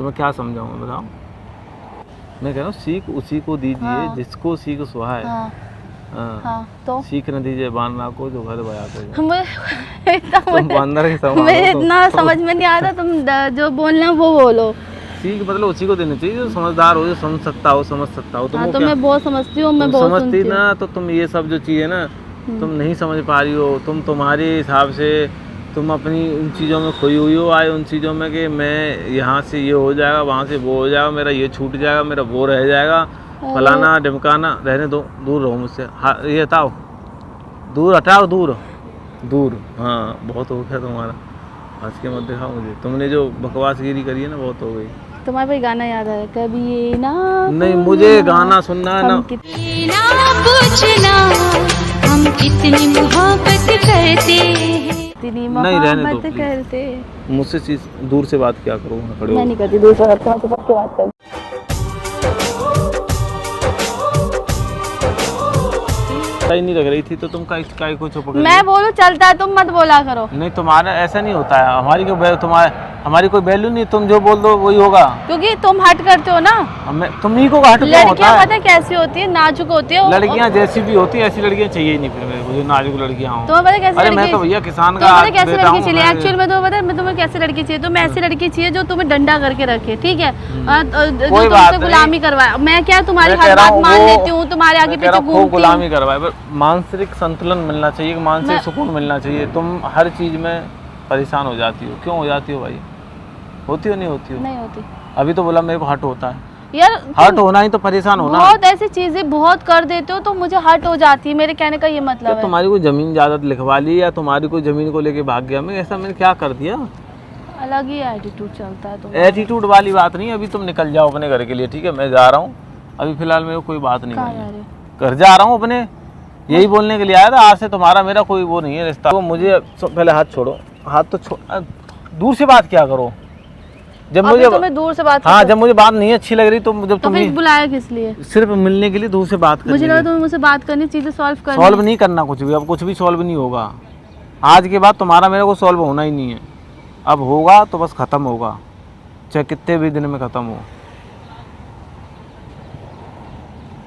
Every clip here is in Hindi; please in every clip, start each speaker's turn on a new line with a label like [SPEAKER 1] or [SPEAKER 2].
[SPEAKER 1] तो मैं क्या समझाऊँ बताओ। मैं कह रहा हूँ सीख उसी को दीजिए जिसको सीख सुहाए। हाँ।
[SPEAKER 2] तो
[SPEAKER 1] सीख न दीजिए बानरा को जो घर बया को।
[SPEAKER 2] तुम
[SPEAKER 1] बंदर के समान
[SPEAKER 2] मुझे इतना समझ में नहीं आता, तुम जो बोलना वो बोलो।
[SPEAKER 1] सीख मतलब उसी को देनी चाहिए जो समझदार हो, जो समझ सकता हो, समझ सकता हो।
[SPEAKER 2] हाँ, तो मैं बहुत समझती हूँ, मैं बहुत
[SPEAKER 1] समझती ना, तो तुम ये सब जो चीज़ है ना तुम नहीं समझ पा रही हो। तुम तुम्हारे हिसाब से तुम अपनी उन चीज़ों में खोई हुई हो, आए उन चीज़ों में कि मैं यहाँ से ये हो जाएगा, वहाँ से वो हो जाएगा, मेरा ये छूट जाएगा, मेरा वो रह जाएगा, फलाना ढिमकाना। रहने दो, दूर रहो मुझसे। हाँ ये हटाओ, दूर हटाओ, दूर दूर। हाँ बहुत हो गया तुम्हारा, हंस के मत दिखाओ मुझे। तुमने जो बकवासगिरी करी है ना बहुत हो गई।
[SPEAKER 2] तुम्हारा कोई गाना याद है कभी ये ना?
[SPEAKER 1] नहीं मुझे गाना सुनना है ना।
[SPEAKER 2] पूछना हम कितनी मोहब्बत करते हैं, इतनी मोहब्बत करते।
[SPEAKER 1] मुझसे चीज दूर से बात क्या करूँ, खड़े
[SPEAKER 2] मैं नहीं करती दूर से बात, मैं तो बात कर।
[SPEAKER 1] ही नहीं लग रही थी तो तुम का को चुप।
[SPEAKER 2] मैं बोलूं चलता है, तुम मत बोला करो।
[SPEAKER 1] नहीं तुम्हारा ऐसा नहीं होता है, हमारी कोई वैल्यू नहीं, तुम जो बोल दो वही होगा।
[SPEAKER 2] क्योंकि तुम हट करते हो ना।
[SPEAKER 1] तुम ही को हट।
[SPEAKER 2] लड़कियां पता है कैसी होती है, नाजुक होती है।
[SPEAKER 1] लड़कियां जैसी भी होती है ऐसी लड़कियां चाहिए नहीं फिर मेरे को, जो नाजुक लड़कियां हों।
[SPEAKER 2] तुम्हें पता है कैसी लड़की?
[SPEAKER 1] मैं तो भैया किसान का
[SPEAKER 2] तुम्हें कैसी लड़की चाहिए एक्चुअल में? तो पता है मैं तुम्हें कैसी लड़की चाहिए? तुम्हें ऐसी लड़की चाहिए जो तुम्हें डंडा करके रखे, ठीक है, जो तुमसे गुलामी करवाए। मैं क्या तुम्हारी हर बात मान लेती हूँ, तुम्हारे आगे पीछे घूमती हूँ।
[SPEAKER 1] गुलामी करवाए, मानसिक संतुलन मिलना चाहिए, मानसिक सुकून मिलना चाहिए। तुम हर चीज में परेशान हो जाती हो, क्यों हो जाती हो भाई? होती हो नहीं होती हो?
[SPEAKER 2] नहीं होती।
[SPEAKER 1] अभी तो बोला मेरे को हट होता है
[SPEAKER 2] यार,
[SPEAKER 1] हट होना ही तो परेशान होना।
[SPEAKER 2] बहुत ऐसी चीजें बहुत कर देते हो तो मुझे हट हो जाती है। मेरे कहने का ये मतलब है।
[SPEAKER 1] तुम्हारी कोई जमीन जायदाद लिखवा ली या तुम्हारी कोई जमीन को लेके भाग गया, मैं ऐसा मैंने क्या कर दिया?
[SPEAKER 2] अलग ही एटीट्यूड चलता है तुम्हारा।
[SPEAKER 1] एटीट्यूड वाली बात नहीं, अभी तुम निकल जाओ अपने घर के लिए, ठीक है? मैं जा रहा हूँ, अभी फिलहाल मेरे को कोई बात नहीं है। घर जा रहा हूँ अपने, यही बोलने के लिए आया था। आज से तुम्हारा मेरा कोई वो नहीं है रिश्ता। तो मुझे पहले हाथ छोड़ो, हाथ तो छोड़। दूर से बात क्या करो जब मुझे
[SPEAKER 2] तुम्हें दूर से बात।
[SPEAKER 1] हाँ, जब मुझे बात नहीं अच्छी लग रही तो जब
[SPEAKER 2] तुम बुलाया किस लिए?
[SPEAKER 1] सिर्फ मिलने के लिए, दूर से बात करने।
[SPEAKER 2] मुझे लगा तुम्हें मुझसे बात करनी, चीजें सॉल्व
[SPEAKER 1] नहीं करना कुछ भी। अब कुछ भी सॉल्व नहीं होगा आज के बाद। तुम्हारा मेरे को सॉल्व होना ही नहीं है। अब होगा तो बस खत्म होगा, चाहे कितने भी दिन में खत्म हो।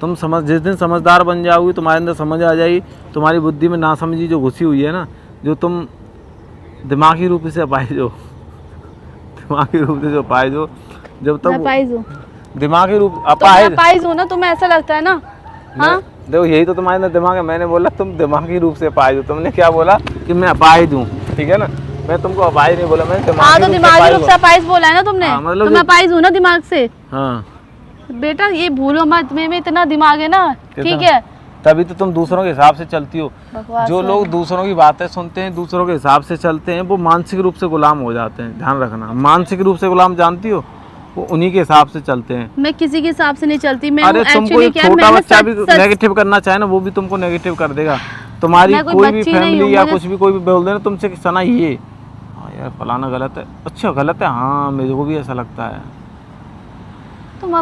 [SPEAKER 1] तुम जिस दिन समझदार बन जाओगी, तुम्हारे अंदर समझ आ जाएगी, तुम्हारी बुद्धि में नासमझी जो घुसी हुई है ना, जो तुम दिमागी रूप से अपाहिज हो, दिमागी रूप से जो अपाहिज हो, जब तक दिमागी रूप
[SPEAKER 2] अपाहिज हो ना, तुम्हें ऐसा लगता है ना? हाँ
[SPEAKER 1] देखो यही तो तुम्हारे अंदर दिमाग है। मैंने बोला तुम दिमागी रूप से अपाहिज हो, तुमने क्या बोला कि मैं अपाहिज हूँ, ठीक है ना? मैं तुमको अपाहिज नहीं बोला, मैंने
[SPEAKER 2] दिमागी रूप से अपाहिज बोला है ना तुमने।
[SPEAKER 1] मतलब
[SPEAKER 2] मैं अपाहिज हूँ ना दिमाग से।
[SPEAKER 1] हाँ
[SPEAKER 2] बेटा ये भूलो मत, में इतना दिमाग है ना, ठीक है?
[SPEAKER 1] तभी तो तुम दूसरों के हिसाब से चलती हो। जो लोग दूसरों की बातें सुनते हैं, दूसरों के हिसाब से चलते हैं, वो मानसिक रूप से गुलाम हो जाते हैं। ध्यान रखना, मानसिक रूप से गुलाम जानती हो, वो उन्हीं के हिसाब से चलते हैं।
[SPEAKER 2] मैं किसी के हिसाब से नहीं चलती। मैं
[SPEAKER 1] अरे तुमको एक छोटा बच्चा भी नेगेटिव करना चाहे ना, वो भी तुमको नेगेटिव कर देगा। तुम्हारी कोई भी फैमिली या कुछ भी कोई भी बोल देना तुमसे कि सना ये यार फलाना गलत है। अच्छा गलत है, हाँ मेरे को भी ऐसा लगता है।
[SPEAKER 2] तुम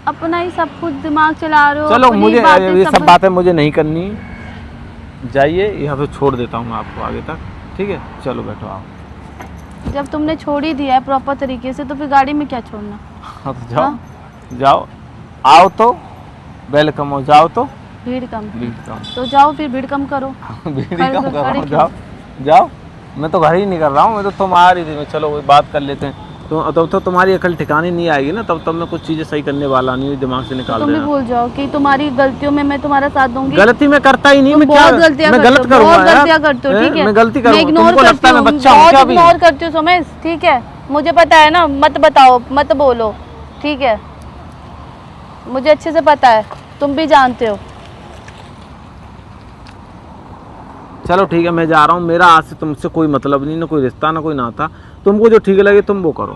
[SPEAKER 2] अपना ही सब कुछ दिमाग चला रहे हो।
[SPEAKER 1] चलो मुझे ये सब बातें मुझे नहीं करनी, जाइए यहाँ पे छोड़ देता हूँ आपको आगे तक, ठीक है? चलो बैठो आप।
[SPEAKER 2] जब तुमने छोड़ ही दिया है प्रॉपर तरीके से तो फिर गाड़ी में क्या छोड़ना?
[SPEAKER 1] हाँ तो जाओ जाओ, आओ तो वेलकम हो, जाओ तो
[SPEAKER 2] भीड़ कम तो जाओ, फिर भीड़ कम करो।
[SPEAKER 1] भीड़ कम करो, जाओ जाओ। मैं तो घर ही नहीं कर रहा हूँ, मैं तो तुम आ रही थी। चलो कोई बात कर लेते हैं। तो तुम्हारी अकल ठिकाने नहीं आएगी ना, तब मैं कुछ चीजें सही करने वाला नहीं हूँ, दिमाग से निकाल देना।
[SPEAKER 2] तुम भी भूल जाओ कि तुम्हारी गलतियों में मैं तुम्हारा साथ दूंगी।
[SPEAKER 1] गलती मैं करता ही नहीं, मैं
[SPEAKER 2] बहुत गलतियां करते हो, ठीक है?
[SPEAKER 1] मैं गलती करूंगा,
[SPEAKER 2] इग्नोर करती हूँ, बहुत इग्नोर करती हूँ सोमेश, ठीक है? मुझे पता है ना, मत बताओ, मत बोलो, ठीक है? मुझे अच्छे से पता है, तुम भी जानते हो।
[SPEAKER 1] चलो ठीक है, मैं जा रहा हूँ। मेरा आज से तुमसे कोई मतलब नहीं, ना कोई रिश्ता ना कोई नाता। तुमको जो ठीक लगे तुम वो करो।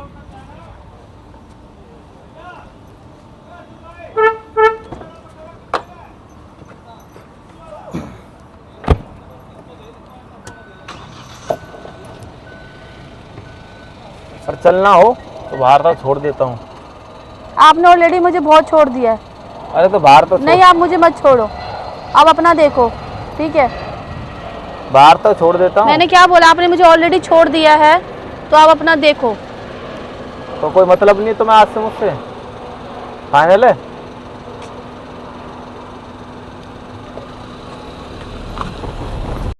[SPEAKER 1] और चलना हो तो बाहर तक छोड़ देता हूँ।
[SPEAKER 2] आपने ऑलरेडी मुझे बहुत छोड़ दिया है।
[SPEAKER 1] अरे तो बाहर तो
[SPEAKER 2] नहीं, आप मुझे मत छोड़ो, अब अपना देखो, ठीक है?
[SPEAKER 1] बाहर तो छोड़ देता हूँ।
[SPEAKER 2] मैंने क्या बोला? आपने मुझे ऑलरेडी छोड़ दिया है तो आप अपना देखो।
[SPEAKER 1] तो कोई मतलब नहीं तुम्हें आज से मुझसे, फाइनल है?